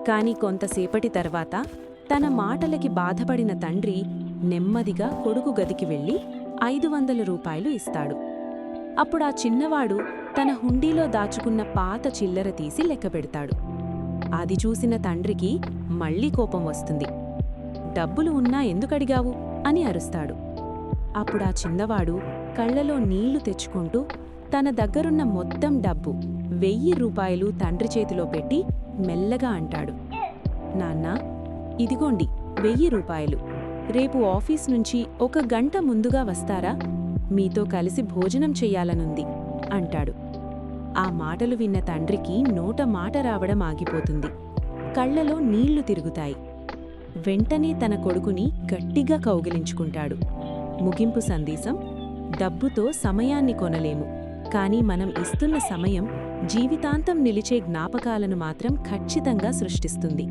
కాని కొంతసేపటి తర్వాత తన మాటలకి బాధపడిన తండ్రి నెమ్మదిగా కొడుకు గదికి వెళ్ళి 500 రూపాయలు ఇస్తాడు. అప్పుడా చిన్నవాడు తన హుండీలో దాచుకున్న పాత చిల్లర తీసి లెక్కపెడతాడు. అది చూసిన తండ్రికి మళ్ళీ కోపం వస్తుంది. డబ్బులు ఉన్నా ఎందుకడిగావు అని అరుస్తాడు. అప్పుడా చిన్నవాడు కళ్లలో నీళ్లు తెచ్చుకుంటూ తన దగ్గరున్న మొత్తం డబ్బు 1000 రూపాయలు తండ్రి చేతిలో పెట్టి మెల్లగా అంటాడు, నాన్నా, ఇదిగోండి 1000 రూపాయలు. రేపు ఆఫీస్ నుంచి 1 గంట ముందుగా వస్తారా? మీతో కలిసి భోజనం చెయ్యాలనుంది అంటాడు. ఆ మాటలు విన్న తండ్రికి నోట మాట రావడం ఆగిపోతుంది. కళ్లలో నీళ్లు తిరుగుతాయి. వెంటనే తన కొడుకుని గట్టిగా కౌగిలించుకుంటాడు. ముగింపు సందేశం: డబ్బుతో సమయాన్ని కొనలేము, కానీ మనం ఇస్తున్న సమయం జీవితాంతం నిలిచే జ్ఞాపకాలను మాత్రం ఖచ్చితంగా సృష్టిస్తుంది.